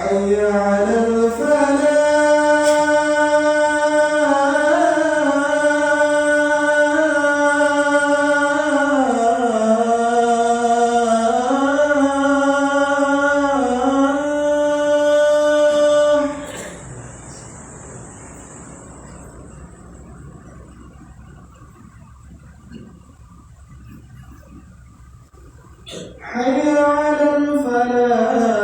حي على الفلاح حي على الفلاح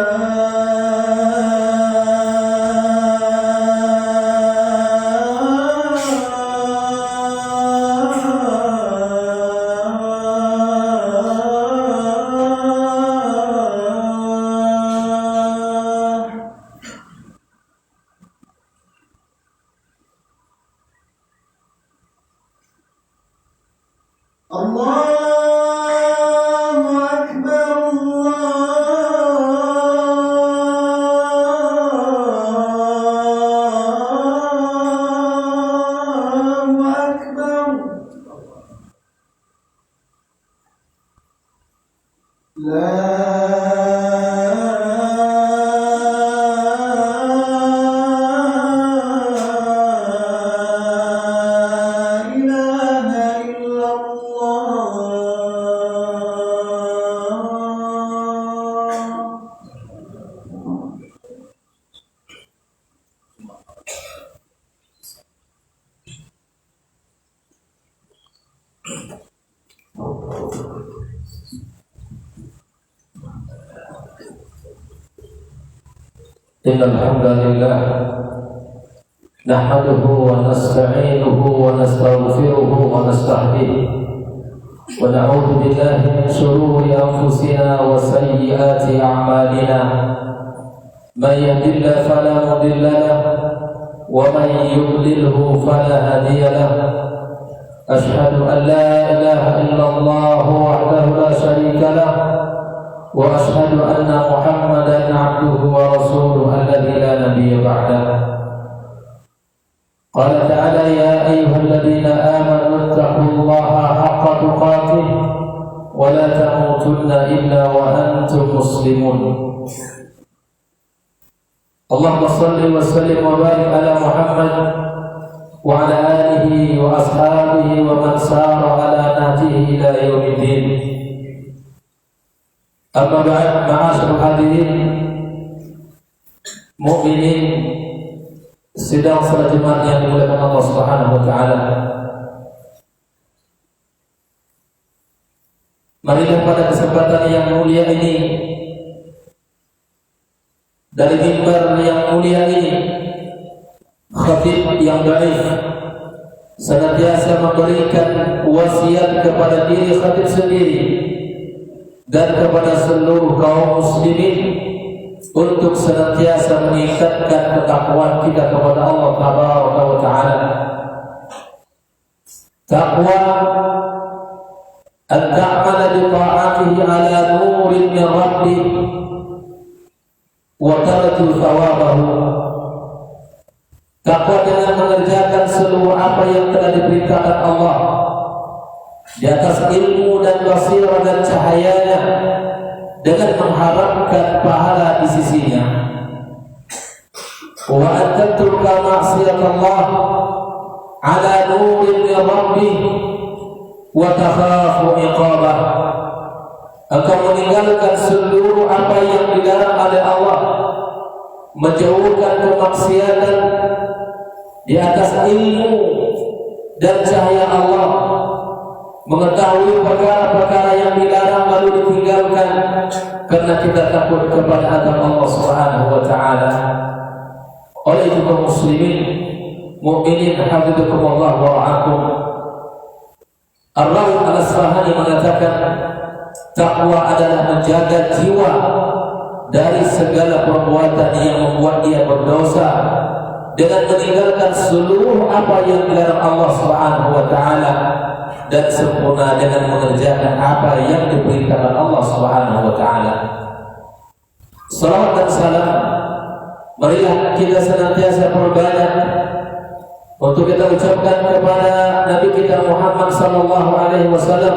إن الحمد لله نحمده ونستعينه ونستغفره ونستهديه ونعوذ بالله من شرور أنفسنا وسيئات أعمالنا من يهد الله فلا مضل له ومن يضلله فلا هادي له أشهد أن لا إله إلا الله وحده لا شريك له وأشهد أن محمدا عبده ورسوله الذي لا نبي بعده قال تعالى يا أيها الذين آمنوا اتقوا الله حق تقاته ولا تموتن إلا وأنتم مسلمون اللهم صل وسلم وبارك على محمد وعلى آله وأصحابه ومن سار على نهجه إلى يوم الدين. Amma ba'd, ma'asyiral hadirin mukminin sidang salat Jumat yang dimuliakan Allah Subhanahu wa taala. Marilah pada kesempatan yang mulia ini dari mimbar yang mulia ini khatib yang dhaif senantiasa memberikan wasiat kepada diri khatib sendiri dan kepada seluruh kaum muslimin untuk senantiasa meningkatkan ketakwaan kita kepada Allah Tabaraka wa Ta'ala. Taqwa an ta'mala bi ta'atihi ala nurin min rabbih wa tarju thawabahu. Taqwa dengan mengerjakan seluruh apa yang telah diperintahkan Allah di atas ilmu dan basirah dan cahayanya dengan mengharapkan pahala di sisinya. Wa an tatruka ma'siyat Allah ala nurin min rabbih wa takhafu iqabah. Engkau meninggalkan seluruh apa yang dilarang oleh Allah, menjauhkan kemaksiatan di atas ilmu dan cahaya Allah, mengetahui perkara-perkara yang dilarang lalu ditinggalkan karena kita takut kepada azab Allah Subhanahu wa taala. Oleh itu kaum muslimin mukminin hafizakumullah wa ra'akum, Ar-Rawi Al-Asfahani mengatakan takwa adalah menjaga jiwa dari segala perbuatan yang membuat dia berdosa dengan meninggalkan seluruh apa yang dilarang Allah Subhanahu wa taala dan sempurna dengan mengerjakan apa yang diperintahkan Allah Subhanahu wa taala. Salawat dan salam marilah kita senantiasa perbanyak untuk kita ucapkan kepada Nabi kita Muhammad sallallahu alaihi wasallam,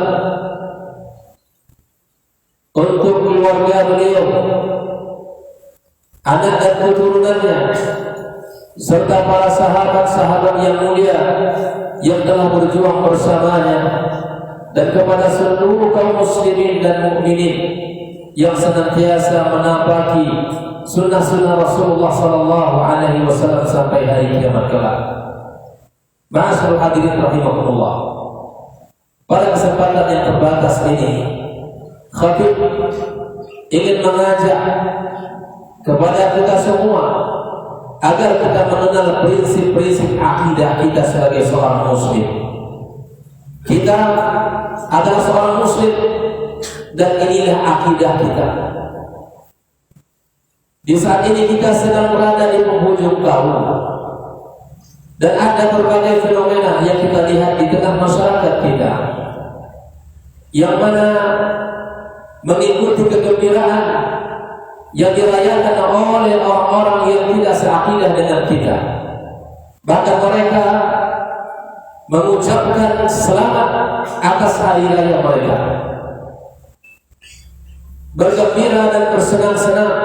untuk keluarga beliau, anak dan keturunannya, serta para sahabat-sahabat yang mulia yang telah berjuang bersamanya, dan kepada seluruh kaum muslimin dan mukminin yang senantiasa menapaki sunnah-sunnah Rasulullah sallallahu alaihi wasallam sampai hari kiamat kelak. Ma'asyiral hadirin rahimakumullah. Pada kesempatan yang terbatas ini, khatib ingin mengajak kepada kita semua agar kita mengenal prinsip-prinsip akidah kita sebagai seorang muslim. Kita adalah seorang muslim dan inilah akidah kita. Di saat ini kita sedang berada di penghujung tahun dan ada berbagai fenomena yang kita lihat di tengah masyarakat kita, yang mana mengikuti kegembiraan yang dirayakan oleh orang-orang yang tidak seakidah dengan kita. Bahkan mereka mengucapkan selamat atas hari raya mereka, bergembira dan bersenang-senang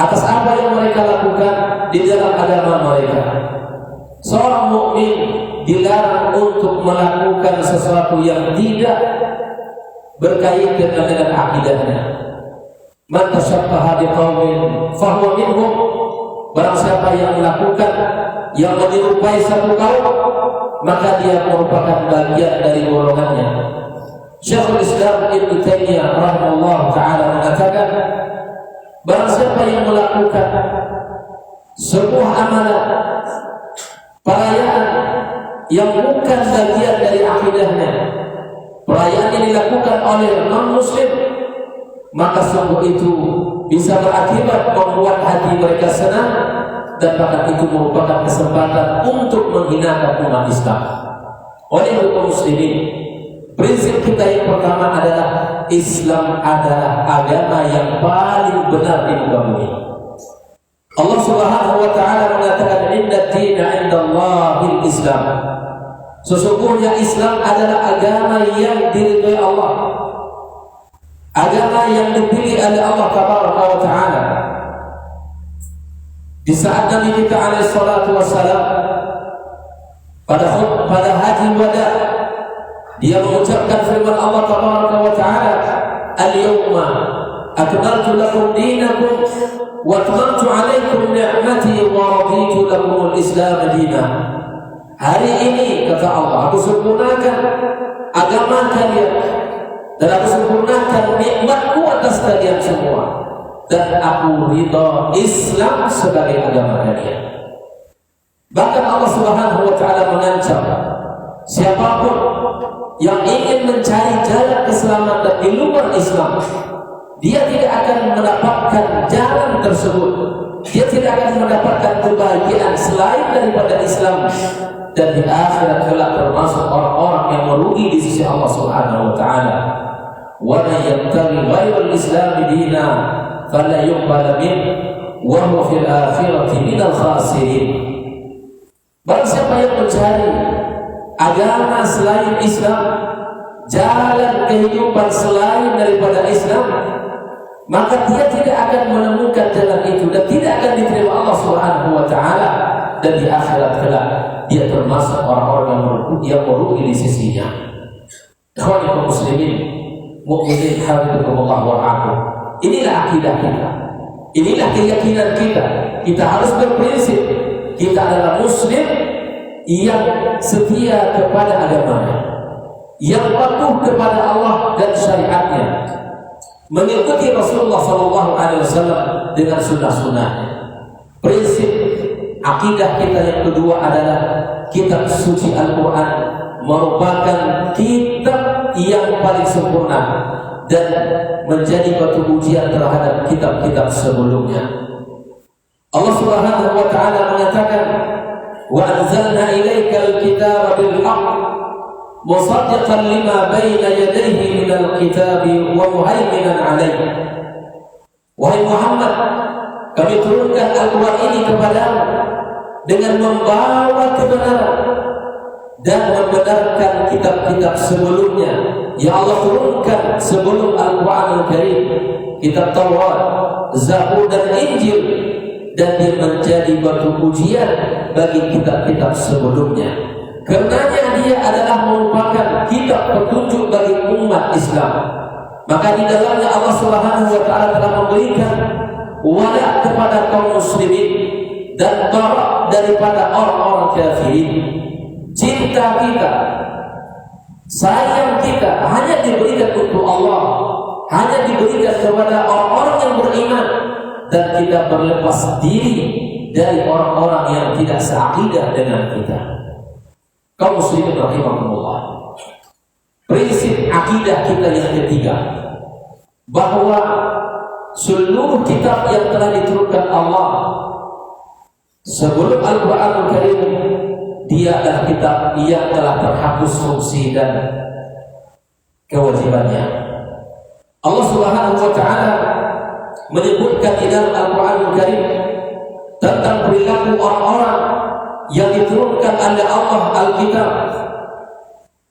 atas apa yang mereka lakukan di dalam agama mereka. Seorang mukmin dilarang untuk melakukan sesuatu yang tidak berkaitan dengan akidahnya. Man tashabbaha biqaumin fahuwa minhum. Barang siapa yang melakukan, yang menyerupai satu kaum, maka dia merupakan bagian dari golongannya. Syekhul Islam Ibnu Taimiyah rahimahullah taala mengatakan, barang siapa yang melakukan sebuah amalan, perayaan yang bukan bagian dari akidahnya, perayaan yang dilakukan oleh non-muslim, maka sungguh itu bisa berakibat membuat hati mereka senang, dan bahkan itu merupakan kesempatan untuk menghinakan umat Islam. Oleh kaum muslimin, prinsip kita yang pertama adalah Islam adalah agama yang paling benar di muka bumi. Allah Subhanahu wa taala mengatakan, "Inna ad-dina 'indallahil Islam." Sesungguhnya Islam adalah agama yang diridhai Allah, agama yang dipilih oleh Allah Tabaraka wa taala. Di saat Nabi kita alaihi salatu wassalam pada haji wada, dia mengucapkan firman Allah Tabaraka wa taala, "Al-yawma akmaltu lakum dinakum wa atmamtu 'alaikum ni'mati wa raditu lakum al-Islam dinan." Hari ini, kata Allah, aku sempurnakan agama kalian dan aku sempurnakan nikmatku atas kalian semua, dan aku ridha Islam sebagai agama kalian. Bahkan Allah Subhanahu wa taala mengancam siapapun yang ingin mencari jalan keselamatan di luar Islam, dia tidak akan mendapatkan jalan tersebut. Dia tidak akan mendapatkan kebahagiaan selain daripada Islam, dan di akhirat kelak termasuk orang-orang yang merugi di sisi Allah Subhanahu wa taala. Wa man yabtaghi ghairal Islam dinan fala yuqbal min wa huwa fil akhirati minal khasirin. Barang siapa yang mencari agama selain Islam, jalan kehidupan selain daripada Islam, maka dia tidak akan menemukan jalan itu dan tidak akan diterima Allah Subhanahu wa taala, dan di akhirat kelak dia termasuk orang-orang yang merugi di sisinya. Ikhwani muslimin, mukminin hafizakumullah wa a'akum. Inilah akidah kita. Inilah keyakinan kita. Kita harus berprinsip kita adalah muslim yang setia kepada agamanya, yang patuh kepada Allah dan syariatnya, mengikuti Rasulullah SAW dengan sunnah-sunnahnya. Prinsip akidah kita yang kedua adalah kitab suci Al-Quran merupakan kitab yang paling sempurna dan menjadi batu ujian terhadap kitab-kitab sebelumnya. Allah Subhanahu wa taala mengatakan, "Wa anzalna ilaikal kitaba bil haqq musaddiqan lima baina yadayhi minal kitabi wa muhaiminan 'alaihi." Wahai Muhammad, kami turunkan Al-Quran ini kepadamu dengan membawa kebenaran dan membenarkan kitab-kitab sebelumnya yang Allah turunkan sebelum Al-Quranul Karim, kitab Taurat, Zabur dan Injil, dan dia menjadi batu ujian bagi kitab-kitab sebelumnya. Karenanya dia adalah merupakan kitab petunjuk bagi umat Islam. Maka di dalamnya Allah Subhanahu wa taala telah memberikan wala kepada kaum muslimin dan bara daripada orang-orang kafirin. Cinta kita, sayang kita hanya diberikan untuk Allah, hanya diberikan kepada orang-orang yang beriman, dan kita berlepas diri dari orang-orang yang tidak seakidah dengan kita. Kaum muslimin rahimahumullah, prinsip akidah kita yang ketiga, bahwa seluruh kitab yang telah diturunkan Allah sebelum Al-Quranul Karim, dia adalah kitab yang telah terhapus fungsi dan kewajibannya. Allah Subhanahu wa taala menyebutkan di dalam Al-Quranul Karim tentang perilaku orang-orang yang diturunkan oleh Allah Al-Kitab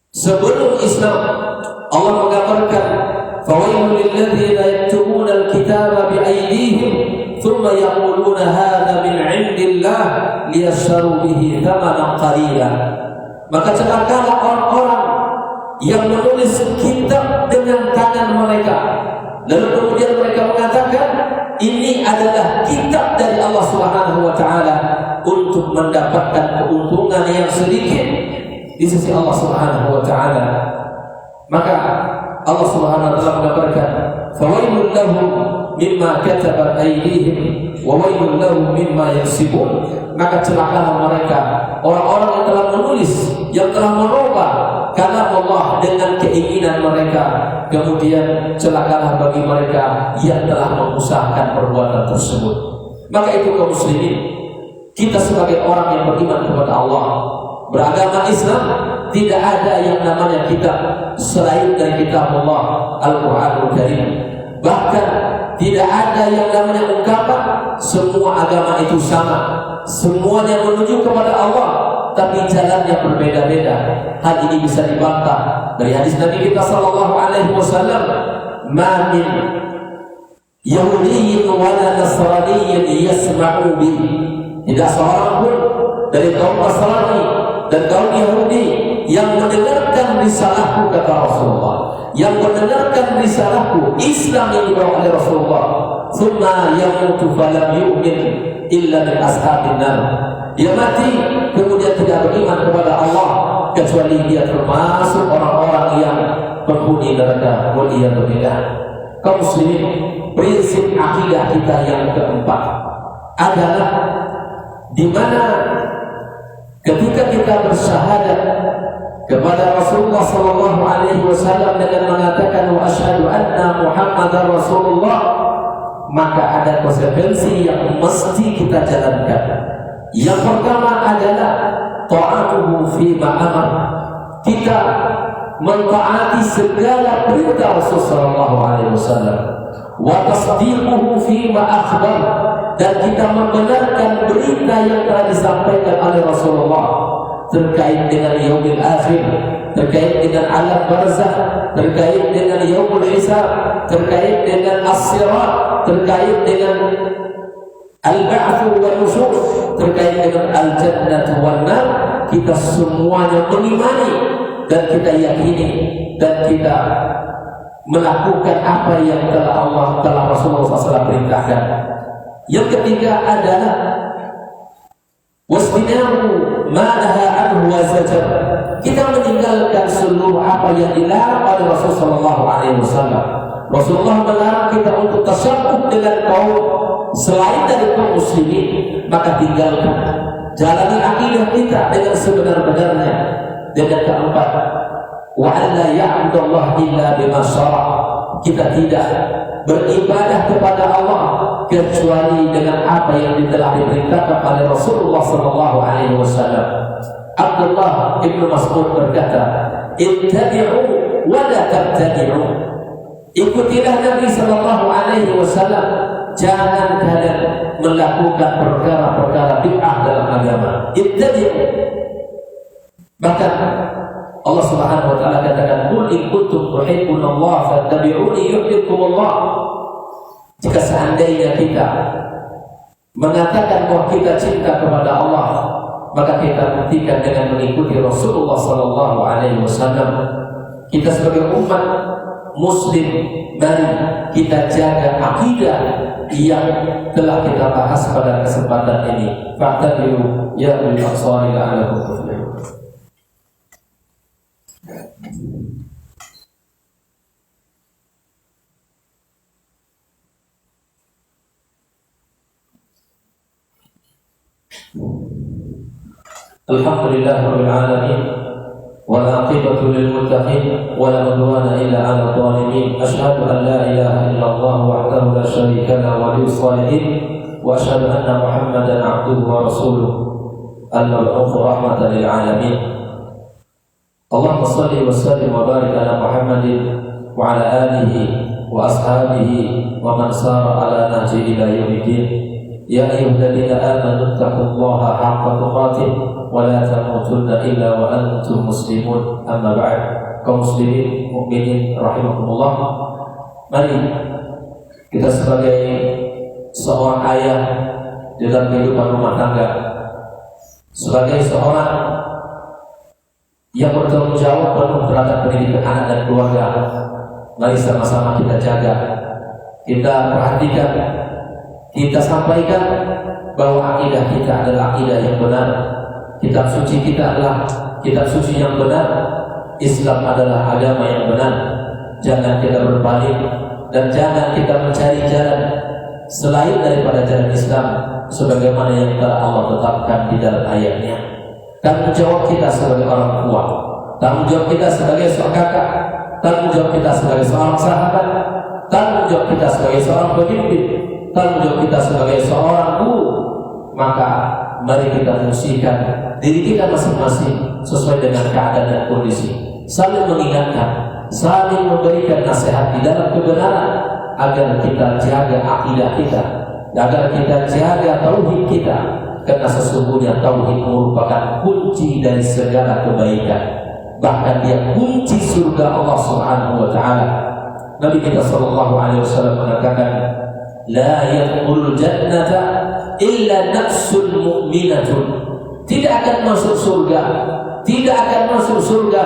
sebelum Islam. Allah menggambarkan, "Fawailul lilladzina yaktubuna al-kitaba bi'aydihim thumma yaquluna hadza min 'indillah liyashtaru bihi thamanan qalila." Maka celakalah orang-orang yang menulis kitab dengan tangan mereka, lalu kemudian mereka mengatakan ini adalah kitab dari Allah Subhanahu wa taala untuk mendapatkan keuntungan yang sedikit di sisi Allah Subhanahu wa taala. Maka Allah Subhanahu wa taala mengabarkan, "Fawailul lahum mimma katabat aydihim wa wailul lahum mimma yaksibun." Maka celakalah mereka, orang-orang yang telah menulis, yang telah merubah kalam Allah dengan keinginan mereka, kemudian celakalah bagi mereka yang telah mengusahakan perbuatan tersebut. Maka itu kaum muslimin, kita sebagai orang yang beriman kepada Allah, beragama Islam, tidak ada yang namanya kitab selain dari kitab Allah Al-Quranul Karim. Bahkan tidak ada yang namanya ungkapan semua agama itu sama, semuanya menuju kepada Allah, tapi jalannya berbeda-beda. Hal ini bisa dibantah dari hadis Nabi kita sallallahu alaihi wasallam, "Ma min Yahudiyyin wala Nasraniyyin yasma'u bi." Tidak seorang pun dari kaum Nasrani dan kaum Yahudi yang mendengarkan risalahku, kata Rasulullah, yang mendengarkan risalahku, Islam yang dibawa oleh Rasulullah, "Tsumma yamutu falam yu'min illa min ashabin nar." Dia mati kemudian tidak beriman kepada Allah, kecuali dia termasuk orang-orang yang penghuni neraka. Waliyadzubillah. Kaum muslimin, prinsip akidah kita yang keempat adalah di mana ketika kita bersyahadat kepada Rasulullah sallallahu alaihi wasallam dengan mengatakan wa asyhadu anna Muhammadar Rasulullah, maka ada konsekuensi yang mesti kita jalankan. Yang pertama adalah ta'atuhu fi ma'amar. Kita mentaati segala perintah Rasulullah sallallahu alaihi wasallam. Wa tasdiquhu fi ma akhbar, dan kita membenarkan berita yang telah disampaikan oleh Rasulullah terkait dengan yaumil akhir, terkait dengan alam barzakh, terkait dengan yaumul hisab, terkait dengan as-sirat, terkait dengan al-ba'tsu wan nusyur, terkait dengan al-jannah wan nar. Kita semuanya mengimani dan kita yakini dan kita melakukan apa yang telah Allah, telah Rasulullah SAW perintahkan. Yang ketiga adalah wasbinahu ma naha anhu wa zajar. Kita meninggalkan seluruh apa yang dilarang oleh Rasulullah sallallahu alaihi wasallam. Rasulullah melarang kita untuk tasyabbuh dengan kaum selain dari kaum muslimin, maka tinggalkan. Jalani akidah kita dengan sebenar-benarnya. Dan yang keempat, wa alla ya'budallah illa bima syara'. kita tidak beribadah kepada Allah kecuali dengan apa yang telah diperintahkan oleh Rasulullah sallallahu alaihi wasallam. Abdullah bin Mas'ud berkata, "Ittabi'u wa la tabtadi'u." Ikutilah Nabi sallallahu alaihi wasallam, jangan kalian melakukan perkara-perkara bid'ah dalam agama. Ittabi'u. Bahkan Allah Subhanahu wa taala katakan, "Qul in kuntum tuhibbunallaha fattabi'uni yuhibbukumullah." Jika seandainya kita mengatakan bahwa kita cinta kepada Allah, maka kita buktikan dengan mengikuti Rasulullah sallallahu alaihi wasallam. Kita sebagai umat muslim, mari kita jaga akidah yang telah kita bahas pada kesempatan ini. Fa'tabiru ya ulil absari la'allakum tuflihun. Alhamdulillah rabbil alamin wal aqibatu lil muttaqin wa la udwana illa 'alal zalimin. Asyhadu an la ilaha illallah wahdahu la syarika lahu waliyus shalihin wa asyhadu anna Muhammadan 'abduhu wa rasuluhu al-mab'uts rahmatan lil alamin. Allahumma shalli wa sallim wa barik ala Muhammadin wa ala alihi wa ashabihi wa man sara ala nahjihi ila yaumiddin. Ya ayyuhalladzina amanu taqullaha haqqa tuqatih wa la tamutunna illa wa antum muslimun. Amma ba'd. Kaum muslimin mukminin rahimakumullah, mari kita sebagai seorang ayah dalam kehidupan rumah tangga, sebagai seorang yang bertanggung jawab penuh terhadap pendidikan anak dan keluarga, mari sama-sama kita jaga, kita perhatikan, kita sampaikan bahwa akidah kita adalah akidah yang benar, kitab suci kita adalah kitab suci yang benar, Islam adalah agama yang benar. Jangan kita berbalik dan jangan kita mencari jalan selain daripada jalan Islam sebagaimana yang telah Allah tetapkan di dalam ayatnya. Tanggung jawab kita sebagai orang tua, tanggung jawab kita sebagai seorang kakak, tanggung jawab kita sebagai seorang sahabat, tanggung jawab kita sebagai seorang pemimpin, tanggung jawab kita sebagai seorang guru. Maka mari kita fungsikan diri kita masing-masing sesuai dengan keadaan dan kondisi, saling mengingatkan, saling memberikan nasihat di dalam kebenaran agar kita jaga akidah kita, agar kita jaga tauhid kita, karena sesungguhnya tauhid merupakan kunci dari segala kebaikan, bahkan dia kunci surga Allah Subhanahu wa taala. Nabi kita sallallahu alaihi wasallam mengatakan, la yadkhulul jannata illa nafsun mu'minatun. Tidak akan masuk surga, tidak akan masuk surga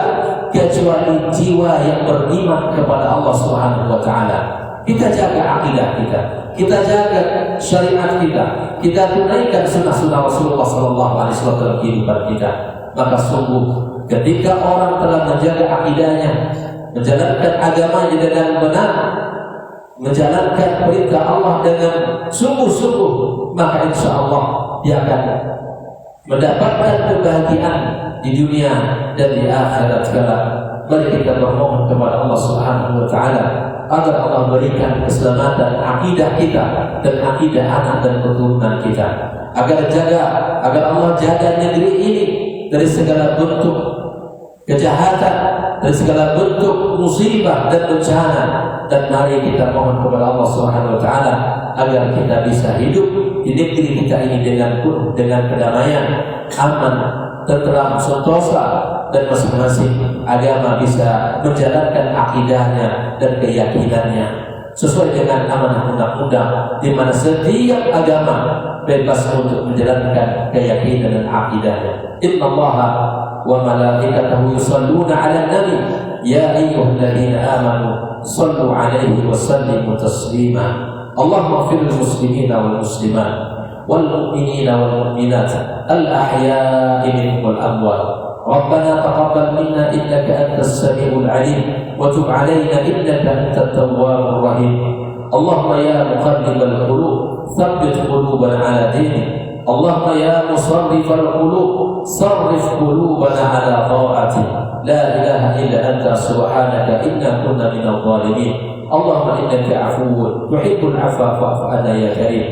kecuali jiwa yang beriman kepada Allah Subhanahu wa taala. Kita jaga akidah kita, kita jaga syariat kita, kita tunaikan sunnah-sunnah Rasulullah sallallahu alaihi wasallam dalam kehidupan kita. Maka sungguh ketika orang telah menjaga akidahnya, menjalankan agamanya dengan benar, menjalankan perintah Allah dengan sungguh-sungguh, maka insya Allah dia akan mendapatkan kebahagiaan di dunia dan di akhirat kelak. Mari kita bermohon kepada Allah Subhanahu wa taala agar Allah berikan keselamatan akidah kita dan akidah anak dan keturunan kita, agar Allah jaga negeri ini dari segala bentuk kejahatan, dari segala bentuk musibah dan bencana. Dan mari kita mohon kepada Allah Subhanahu wa taala agar kita bisa hidup di negeri kita ini dengan kedamaian, aman, tenteram, sentosa, dan masing-masing agama bisa menjalankan akidahnya dan keyakinannya sesuai dengan amanah undang-undang, di mana setiap agama bebas untuk menjalankan keyakinan dan akidahnya. Innallaha wa malaikatahu yusalluna 'alan nabi ya ayyuhalladzina amanu sallu 'alaihi wa sallimu taslima. Allahumma ighfir lil muslimina wal muslimat wal mu'minina wal mu'minat al ahya'i minhum wal amwat. Rabbana taqabbal minna innaka antas samiul 'alim wa tub 'alaina innaka antat tawwabur rahim. Allahumma ya muqallibal qulub tsabbit qulubana 'ala dinik. Allahumma ya musarrifal qulub sarrif qulubana 'ala ta'atik. La ilaha illa anta subhanaka inna kunna minadh dhalimin. Allahumma innaka afuwun tuhibbul afwa fa'fu anna ya karim.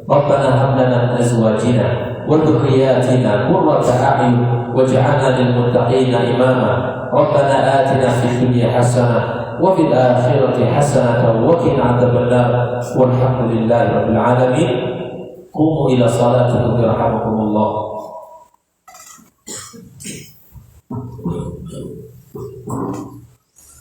Rabbana hab lana min azwajina wa dhurriyyatina qurrata a'yun waj'alna lil muttaqina imama. Rabbana atina fid dunya hasanah wa fil akhirati hasanah wa qina adzabannar. Walhamdulillahi rabbil alamin. Qumu ila salatikum yarhamukumullah.